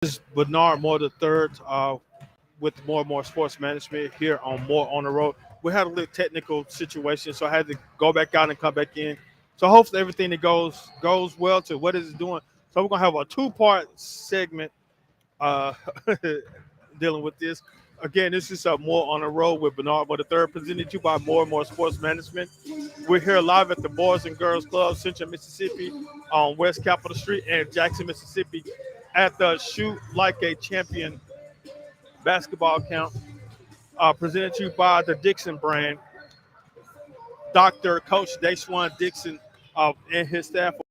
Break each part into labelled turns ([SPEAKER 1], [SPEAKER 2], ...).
[SPEAKER 1] This is Bernard Moore the third with More and More Sports Management here on More on the Road. We had a little technical situation, so I had to go back out and come back in. So hopefully everything that goes well to what it's doing. So we're gonna have a two-part segment uh, dealing with this. Again, this is More on the Road with Bernard Moore the third, presented to you by More and More Sports Management. We're here live at the Boys and Girls Club, Central Mississippi, on West Capitol Street and Jackson, Mississippi, at the Shoot Like a Champion basketball camp, presented to you by the Dixon brand. Dr. Coach Deshaun Dixon and his staff are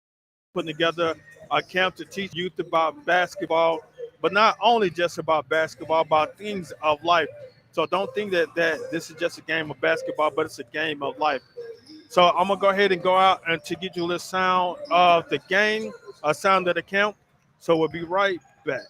[SPEAKER 1] putting together a camp to teach youth about basketball, but not only just about basketball, about things of life. So don't think that this is just a game of basketball, but it's a game of life. So I'm gonna go ahead and go out and to get you a little sound of the game, a sound of the camp. So we'll be right back.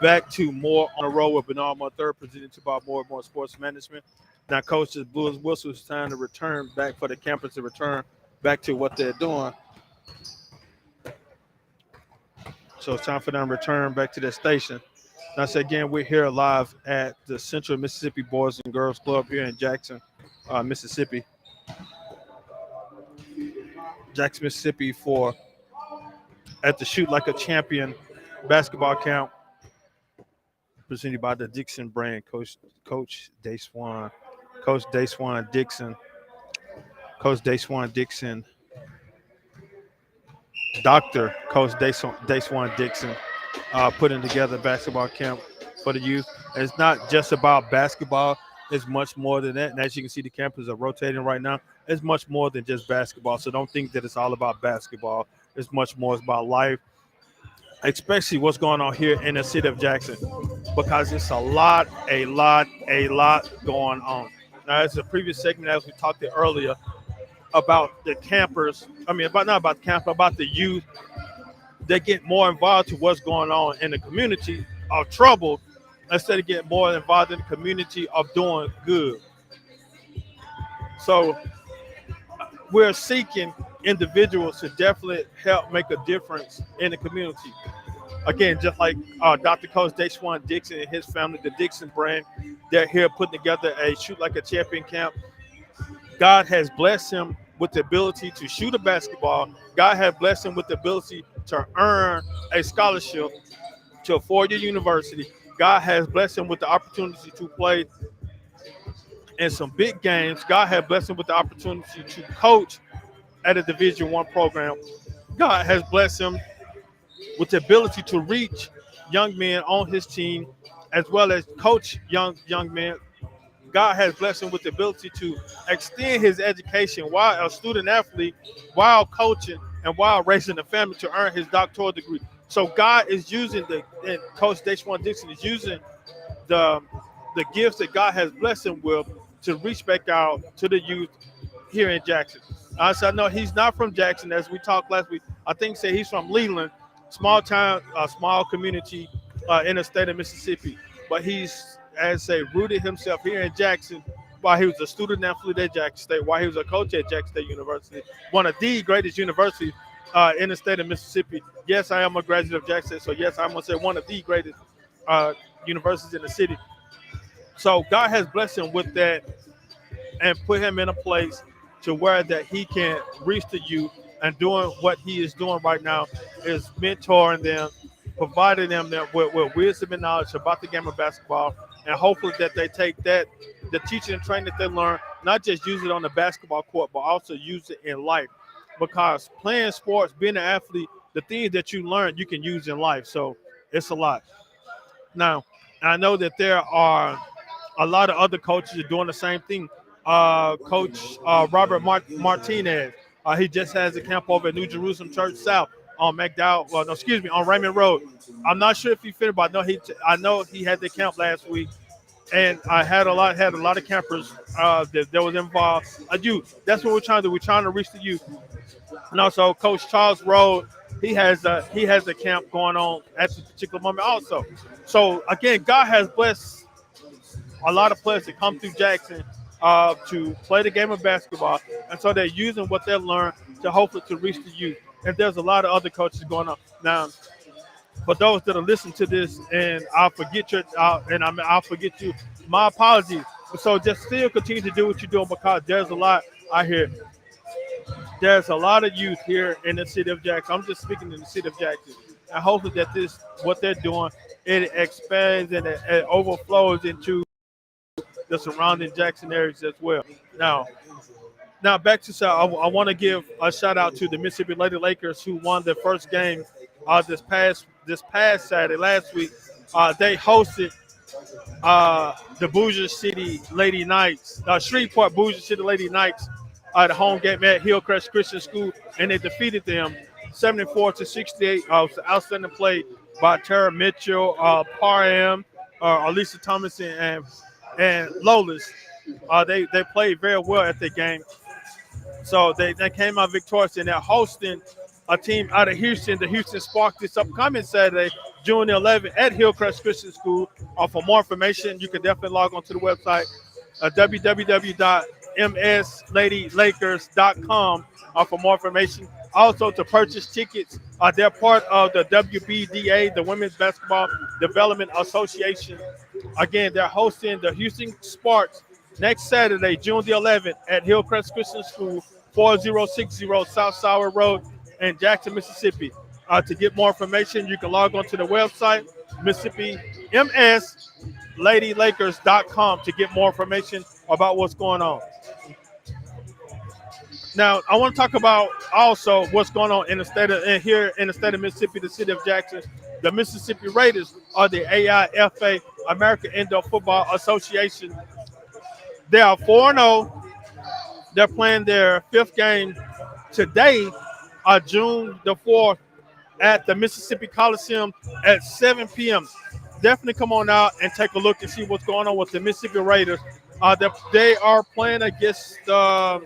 [SPEAKER 1] Back to More on the Road with Bernard Moore third, presented to by More and More Sports Management. Now, Coach Blues Wilson is trying to return back for the campus to return back to what they're doing. So it's time for them to return back to their station. Now, so again, we're here live at the Central Mississippi Boys and Girls Club here in Jackson, Mississippi. Jackson, Mississippi for at the Shoot Like a Champion basketball camp presented by the Dixon brand, Coach Deshaun Dixon, Dr. Coach Deshaun Dixon, putting together a basketball camp for the youth. And it's not just about basketball. It's much more than that. And as you can see, the campus are rotating right now. It's much more than just basketball. So don't think that it's all about basketball. It's much more. It's about life, especially what's going on here in the city of Jackson, because it's a lot going on. Now, as the previous segment, as we talked earlier about the campers, not about the camp, about the youth, they get more involved to what's going on in the community of trouble instead of getting more involved in the community of doing good. So we're seeking individuals to definitely help make a difference in the community. Again, just like Dr. Coach Deshaun Dixon and his family, the Dixon brand, they're here putting together a Shoot Like a Champion camp. God has blessed him with the ability to shoot a basketball. God has blessed him with the ability to earn a scholarship to a four-year university. God has blessed him with the opportunity to play in some big games. God has blessed him with the opportunity to coach at a Division I program. God has blessed him with the ability to reach young men on his team, as well as coach young men. God has blessed him with the ability to extend his education while a student athlete, while coaching, and while raising a family to earn his doctoral degree. So God is using and Coach Deshaun Dixon is using the gifts that God has blessed him with to reach back out to the youth here in Jackson. So I know he's not from Jackson, as we talked last week. I think say he's from Leland, small town, small community in the state of Mississippi. But he's, as I say, rooted himself here in Jackson while he was a student athlete at Jackson State, while he was a coach at Jackson State University, one of the greatest universities in the state of Mississippi. Yes, I am a graduate of Jackson State, so yes, I'm going to say one of the greatest universities in the city. So God has blessed him with that and put him in a place to where that he can reach the youth, and doing what he is doing right now is mentoring them providing them that with wisdom and knowledge about the game of basketball, and hopefully that they take the teaching and training that they learn, not just use it on the basketball court, but also use it in life. Because playing sports, being an athlete, the things that you learn, you can use in life. So it's a lot. Now, I know that there are a lot of other coaches are doing the same thing. Coach Robert Martinez, he just has a camp over at New Jerusalem Church South on McDowell. Well, no, excuse me, on Raymond Road. I'm not sure if he finished, but I know he had the camp last week, and I had a lot of campers that was involved. Youth. That's what we're trying to do. We're trying to reach the youth. And also, Coach Charles Rode, he has a camp going on at this particular moment also. So again, God has blessed a lot of players that come through Jackson to play the game of basketball, and so they're using what they learned to hopefully to reach the youth. And there's a lot of other coaches going on now. For those that are listening to this, and I'll forget you. My apologies. So just still continue to do what you're doing, because there's a lot out here. There's a lot of youth here in the city of Jackson. I'm just speaking in the city of Jackson, and hopefully that what they're doing, it expands and it overflows into the surrounding Jackson areas as well. Now back to I want to give a shout out to the Mississippi Lady Lakers, who won their first game this past Saturday last week. They hosted the Bossier City Lady Knights, Shreveport Bossier City Lady Knights, at the home game at Hillcrest Christian School, and they defeated them 74-68. Outstanding play by Tara Mitchell, Parham, Alisa Thomason, and Lolis. They played very well at the game. So they came out victorious, and they're hosting a team out of Houston, the Houston Spark, this upcoming Saturday, June the 11th, at Hillcrest Christian School. For more information, you can definitely log on to the website, www.msladylakers.com for more information. Also, to purchase tickets, they're part of the WBDA, the Women's Basketball Development Association. Again, they're hosting the Houston Sparks next Saturday, June the 11th, at Hillcrest Christian School, 4060 South Sour Road in Jackson, Mississippi. To get more information, you can log on to the website, Mississippi MSLadyLakers.com, to get more information about what's going on. Now, I want to talk about also what's going on in the state of Mississippi, the city of Jackson. The Mississippi Raiders are the AIFA, American Indoor Football Association. They are 4-0. They're playing their fifth game today, June the 4th, at the Mississippi Coliseum at 7 p.m. Definitely come on out and take a look and see what's going on with the Mississippi Raiders. They are playing against North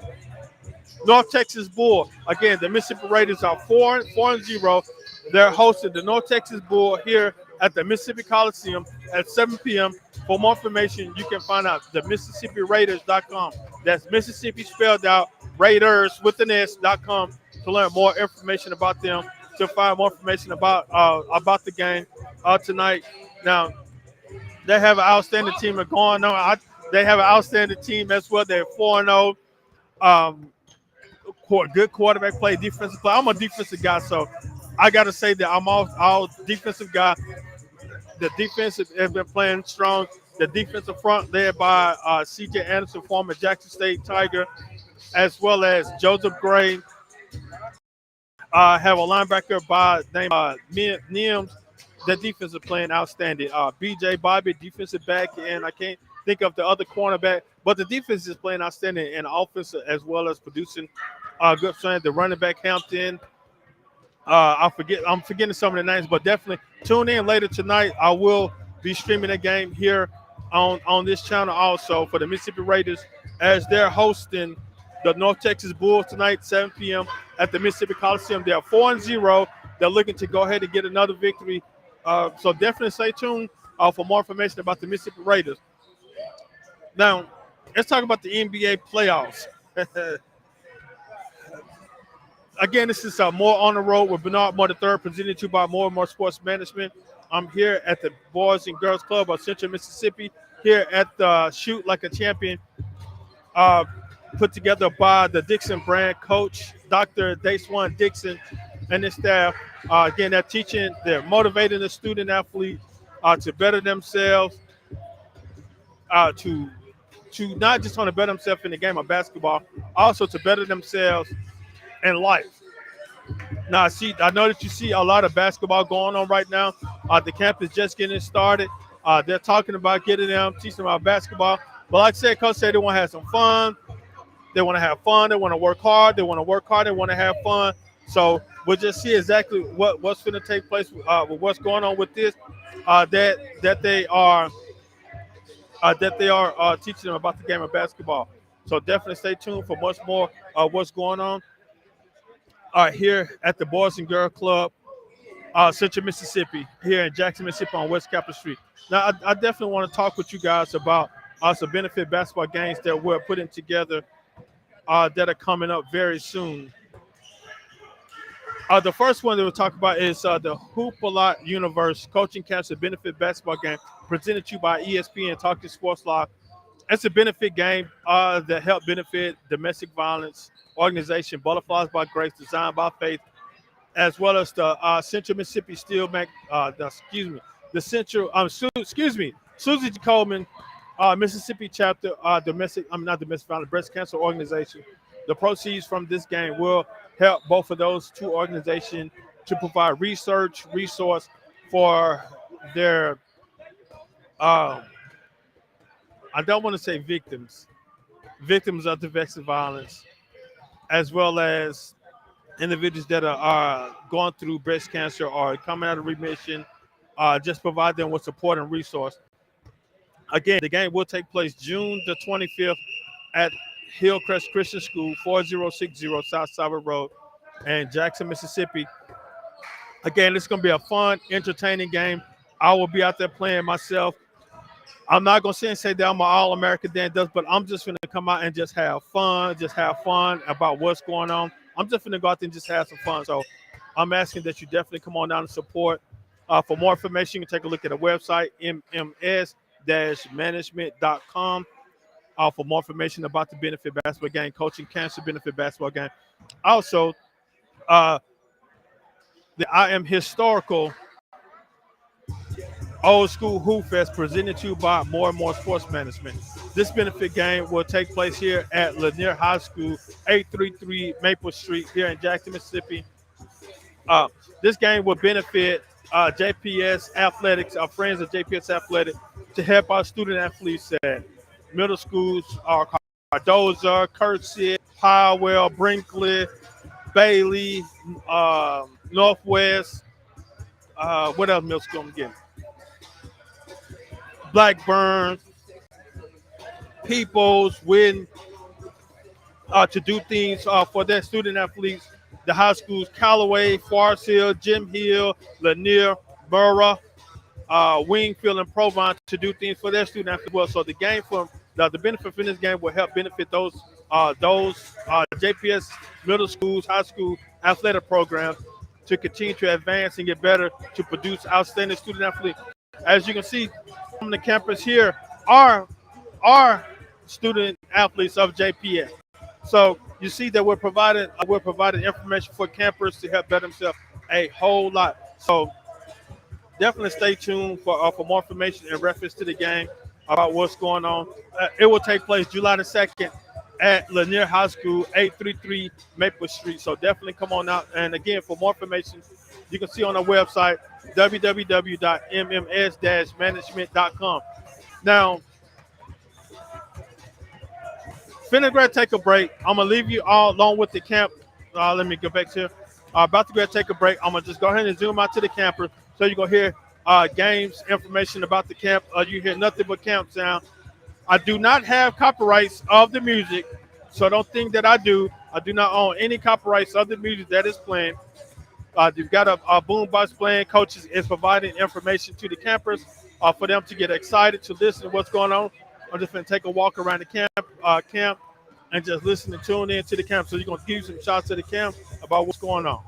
[SPEAKER 1] Texas Bull. Again, the Mississippi Raiders are 4-0. They're hosting the North Texas Bull here at the Mississippi Coliseum at 7 p.m. For more information, you can find out the MississippiRaiders.com. That's Mississippi spelled out, Raiders with an S.com, to learn more information about them, to find more information about the game tonight. Now, they have an outstanding team going on. They have an outstanding team as well. They're 4-0. Good quarterback play, defensive play. I'm a defensive guy, so I got to say that I'm all defensive guy. The defense has been playing strong. The defensive front led by C.J. Anderson, former Jackson State Tiger, as well as Joseph Gray. Have a linebacker by name Nims. The defense is playing outstanding. B.J. Bobby, defensive back, and I can't think of the other cornerback, but the defense is playing outstanding, and offense as well as producing good strength. The running back Hampton. I'm forgetting some of the names, but definitely tune in later tonight. I will be streaming the game here on this channel also for the Mississippi Raiders, as they're hosting the North Texas Bulls tonight, 7 p.m. at the Mississippi Coliseum. They're 4-0. They're looking to go ahead and get another victory. So definitely stay tuned for more information about the Mississippi Raiders. Now, let's talk about the NBA playoffs. Again, this is More on the Road with Bernard Moore III, presented to you by More and More Sports Management. I'm here at the Boys and Girls Club of Central Mississippi, here at the Shoot Like a Champion, put together by the Dixon brand coach, Dr. Dayswan Dixon. and the staff. Again, they're teaching, they're motivating the student athlete to better themselves, to not just want to better themselves in the game of basketball, also to better themselves in life. Now, I know that you see a lot of basketball going on right now. The camp is just getting started. They're talking about getting them, teaching them about basketball. But like I said, Coach said they want to have some fun. They want to have fun. They want to work hard. They want to work hard. They want to have fun. So we'll just see exactly what's going to take place with what's going on with this. That they are teaching them about the game of basketball. So definitely stay tuned for much more what's going on here at the Boys and Girls Club, Central Mississippi, here in Jackson, Mississippi on West Capitol Street. Now, I definitely want to talk with you guys about some benefit basketball games that we're putting together that are coming up very soon. The first one that we'll talk about is the Hoop-A-Lot Universe Coaching Cancer Benefit Basketball Game presented to you by ESPN Talking Sports Live. It's a benefit game that help benefit domestic violence organization Butterflies by Grace, designed by Faith, as well as the Central Mississippi Steel Mac. The Central. Susie G. Coleman, Mississippi chapter, not domestic violence, breast cancer organization. The proceeds from this game will help both of those two organizations to provide resource for their. I don't want to say victims of domestic violence, as well as individuals that are going through breast cancer or coming out of remission. Just provide them with support and resource. Again, the game will take place June the 25th at Hillcrest Christian School, 4060 South Sauber Road, in Jackson, Mississippi. Again, it's going to be a fun, entertaining game. I will be out there playing myself. I'm not going to say that I'm an All-American Dan does, but I'm just going to come out and just have fun about what's going on. I'm just going to go out there and just have some fun. So I'm asking that you definitely come on down and support. For more information, you can take a look at the website, mms-management.com. For more information about the benefit basketball game, coaching cancer benefit basketball game. Also, the I Am Historical Old School Hoop Fest presented to you by More and More Sports Management. This benefit game will take place here at Lanier High School, 833 Maple Street here in Jackson, Mississippi. This game will benefit JPS Athletics, our friends at JPS Athletics, to help our student athletes at middle schools, Cardoza, Curtsy, Powell, Brinkley, Bailey, Northwest. What else middle school I'm getting? Blackburn, Peoples, Wynn, to do things for their student athletes. The high schools, Callaway, Forest Hill, Jim Hill, Lanier, Borough, Wingfield, and Provine to do things for their student athletes as well. So the game the benefit from this game will help benefit those JPS middle schools, high school athletic programs to continue to advance and get better to produce outstanding student athletes. As you can see from the campus here are student athletes of JPS. So you see that we're providing information for campers to help better themselves a whole lot. So definitely stay tuned for more information in reference to the game about what's going on. It will take place July the 2nd at Lanier High School, 833 Maple Street. So definitely come on out. And again, for more information, you can see on our website, www.mms-management.com. Now, finna take a break. I'm going to leave you all along with the camp. Let me go back here. About to go take a break. I'm going to just go ahead and zoom out to the campus so you're going to hear games, information about the camp. You hear nothing but camp sound. I do not have copyrights of the music, so don't think that I do. I do not own any copyrights of the music that is playing. You've got a boombox playing. Coaches is providing information to the campers for them to get excited to listen to what's going on. I'm just going to take a walk around the camp and just listen and tune in to the camp. So you're going to give some shots to the camp about what's going on.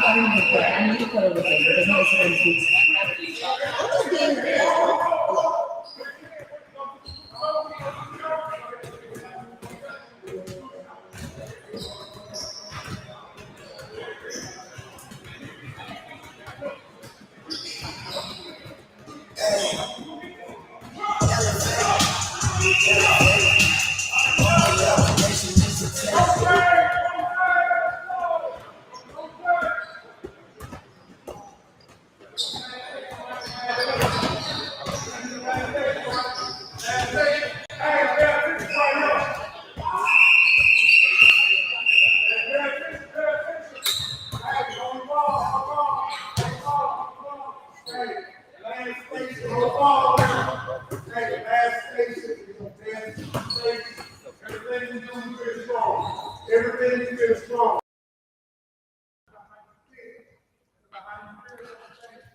[SPEAKER 2] I need to color with them because now it's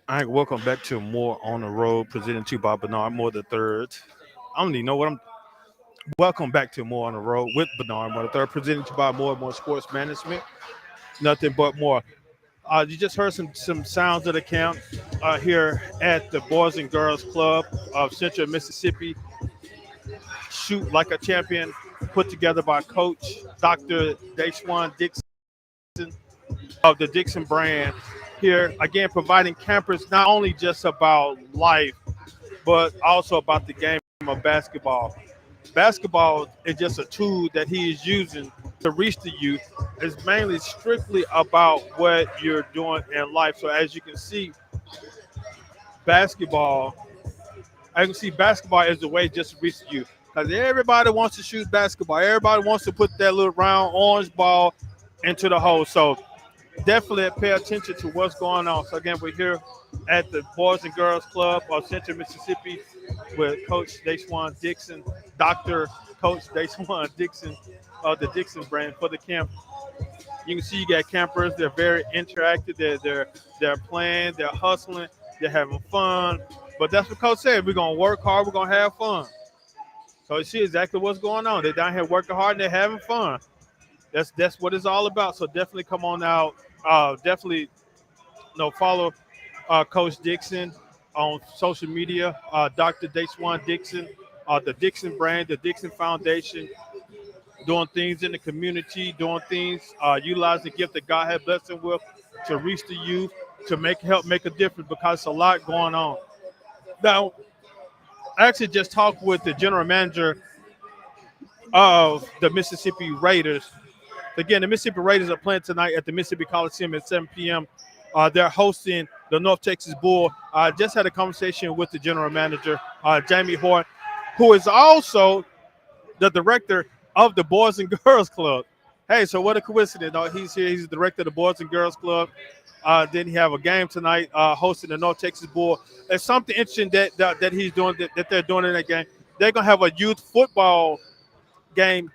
[SPEAKER 1] All right, welcome back to More on the Road, presented to you by Bernard Moore the Third. I don't even know what I'm. Welcome back to More on the Road with Bernard Moore the Third, presented to you by More and More Sports Management. Nothing but more. You just heard some sounds of the camp here at the Boys and Girls Club of Central Mississippi. Shoot like a champion, put together by Coach Dr. Deshaun Dixon of the Dixon brand. Here again, providing campers not only just about life, but also about the game of basketball. Basketball is just a tool that he is using to reach the youth. It's mainly strictly about what you're doing in life. So as you can see, basketball, I can see basketball as a way just to reach the youth. Because everybody wants to shoot basketball. Everybody wants to put that little round orange ball into the hole. So definitely pay attention to what's going on. So again, we're here at the Boys and Girls Club of Central Mississippi with Coach Deshaun Dixon, Dr. Coach Deshaun Dixon of the Dixon brand for the camp. You can see you got campers. They're very interactive. They're playing. They're hustling. They're having fun. But that's what Coach said. We're gonna work hard. We're gonna have fun. So you see exactly what's going on. They're down here working hard and they're having fun. That's what it's all about. So definitely come on out. Definitely follow Coach Dixon on social media. Dr. Deshaun Dixon, the Dixon brand, the Dixon Foundation, doing things in the community, doing things, utilize the gift that God has blessed him with to reach the youth, to help make a difference because it's a lot going on. Now, I actually just talked with the general manager of the Mississippi Raiders. Again, the Mississippi Raiders are playing tonight at the Mississippi Coliseum at 7 p.m. They're hosting the North Texas Bull. I just had a conversation with the general manager, Jamie Hort, who is also the director of the Boys and Girls Club. Hey, so what a coincidence. He's here. He's the director of the Boys and Girls Club. Then he have a game tonight hosting the North Texas Bull. There's something interesting that he's doing, that they're doing in that game. They're going to have a youth football game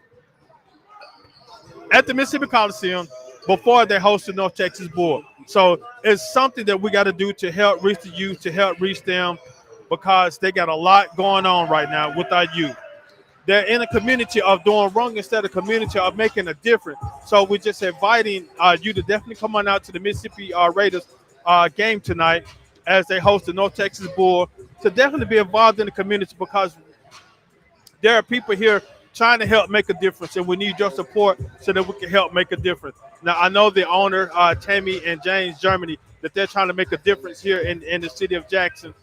[SPEAKER 1] at the Mississippi Coliseum before they host the North Texas Bull. So it's something that we got to do to help reach the youth, to help reach them, because they got a lot going on right now with our youth. They're in a community of doing wrong instead of a community of making a difference. So we're just inviting you to definitely come on out to the Mississippi Raiders game tonight as they host the North Texas Bull, to definitely be involved in the community, because there are people here trying to help make a difference, and we need your support so that we can help make a difference. Now, I know the owner, Tammy and James Germany, that they're trying to make a difference here in the city of Jackson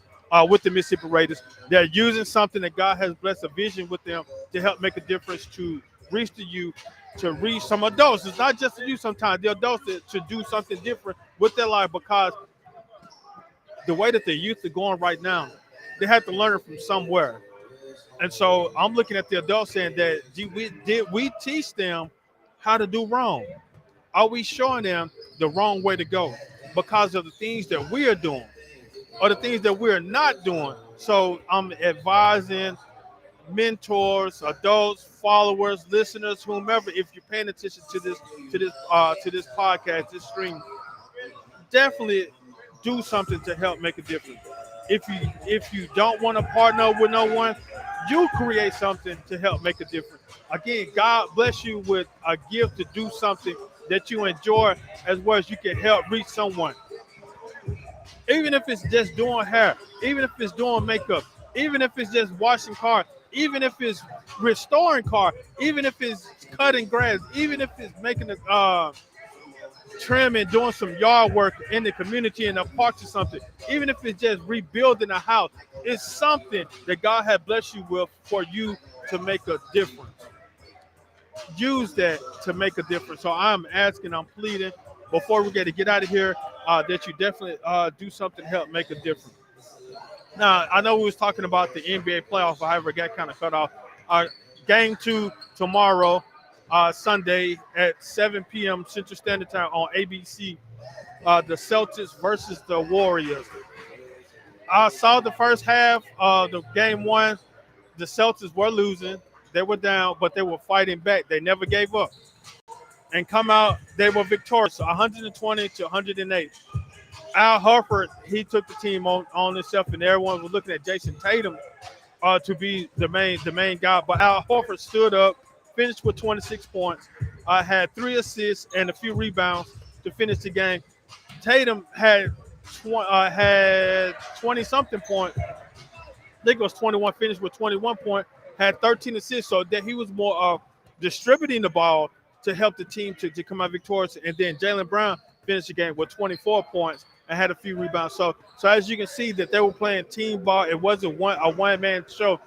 [SPEAKER 1] with the Mississippi Raiders. They're using something that God has blessed, a vision with them, to help make a difference, to reach the youth, to reach some adults. It's not just the youth sometimes, the adults to do something different with their life, because the way that the youth are going right now, they have to learn it from somewhere. And so I'm looking at the adults saying that, did we teach them how to do wrong? Are we showing them the wrong way to go because of the things that we are doing or the things that we're not doing? So I'm advising mentors, adults, followers, listeners, whomever, if you're paying attention to this podcast, this stream, definitely do something to help make a difference. If you don't want to partner with no one, you create something to help make a difference. Again, God bless you with a gift to do something that you enjoy as well as you can help reach someone. Even if it's just doing hair, even if it's doing makeup, even if it's just washing cars, even if it's restoring car, even if it's cutting grass, even if it's making a trimming, doing some yard work in the community in the parks or something, even if it's just rebuilding a house, it's something that God has blessed you with for you to make a difference. Use that to make a difference. So I'm asking, I'm pleading before we get out of here that you definitely do something to help make a difference. Now, I know we was talking about the NBA playoff, however, it got kind of cut off. Game 2 tomorrow, Sunday at 7 p.m. Central Standard Time on ABC. The Celtics versus the Warriors. I saw the first half of the game 1. The Celtics were losing. They were down, but they were fighting back. They never gave up. And come out, they were victorious, 120 to 108. Al Horford, he took the team on himself, and everyone was looking at Jason Tatum to be the main guy. But Al Horford stood up, finished with 26 points, had 3 assists and a few rebounds to finish the game. Tatum had 20 something points. I think it was 21. Finished with 21 points, had 13 assists. So that he was more distributing the ball to help the team to come out victorious. And then Jaylen Brown finished the game with 24 points and had a few rebounds. So as you can see that they were playing team ball. It wasn't a one-man show.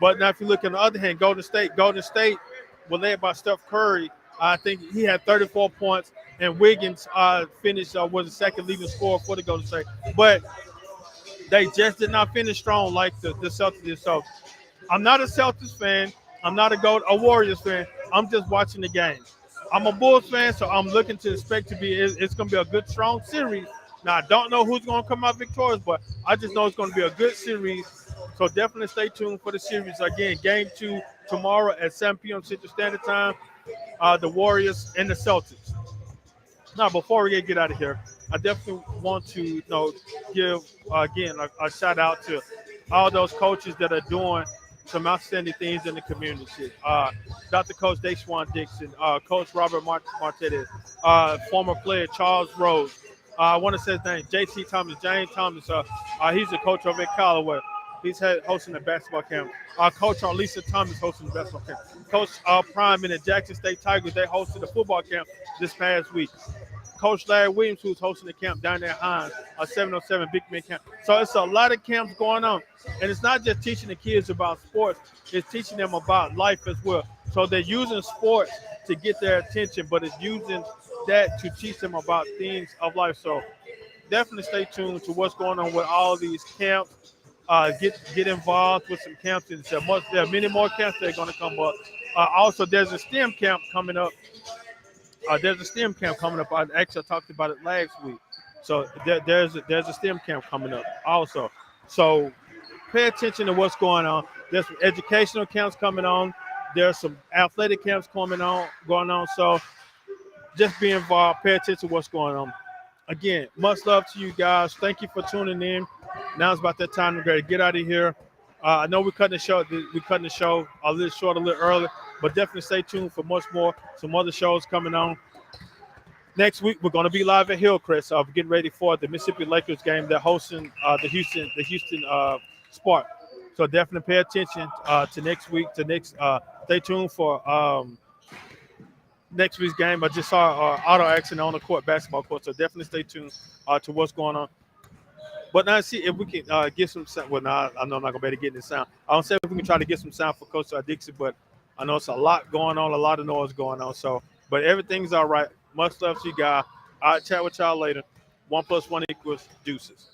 [SPEAKER 1] But now if you look on the other hand, Golden State was led by Steph Curry. I think he had 34 points, and Wiggins finished was the second leading scorer for the Golden State. But they just did not finish strong like the Celtics did. So I'm not a Celtics fan. I'm not a Warriors fan. I'm just watching the game. I'm a Bulls fan, so I'm looking to expect to be. It's going to be a good, strong series. Now, I don't know who's going to come out victorious, but I just know it's going to be a good series. So definitely stay tuned for the series. Again, game 2 tomorrow at 7 p.m. Central Standard Time. The Warriors and the Celtics. Now, before we get out of here, I definitely want to give again a shout out to all those coaches that are doing some outstanding things in the community. Dr. Coach Deshaun Dixon, Coach Robert Martinez, former player Charles Rose. I want to say his name, J.C. Thomas, James Thomas. He's a coach over at Callaway. He's hosting the basketball camp. Coach Arlisa Thomas hosting the basketball camp. Coach Prime in the Jackson State Tigers, they hosted the football camp this past week. Coach Larry Williams, who's hosting the camp down there at Hines, 707 Big Men Camp. So it's a lot of camps going on. And it's not just teaching the kids about sports, it's teaching them about life as well. So they're using sports to get their attention, but it's using that to teach them about things of life. So definitely stay tuned to what's going on with all these camps. Get involved with some camps. There are many more camps that are going to come up. Also, there's a STEM camp coming up. I actually talked about it last week. So there's a STEM camp coming up also. So pay attention to what's going on. There's some educational camps coming on. There's some athletic camps going on. So just be involved. Pay attention to what's going on. Again, much love to you guys. Thank you for tuning in. Now it's about that time to get out of here. I know we're cutting the show a little short, a little early, but definitely stay tuned for much more. Some other shows coming on. Next week we're going to be live at Hillcrest. We're getting ready for the Mississippi Lakers game. They're hosting the Houston Spark. So definitely pay attention to next week. Stay tuned for next week's game. I just saw auto accident on the basketball court. So definitely stay tuned to what's going on. But now see if we can get some sound. Well, now I know I'm not gonna be able to get any sound. I don't say if we can try to get some sound for Coach Dixon, but I know it's a lot going on, a lot of noise going on. So, but everything's all right. Much love to you guys. I'll chat with y'all later. 1 + 1 = deuces.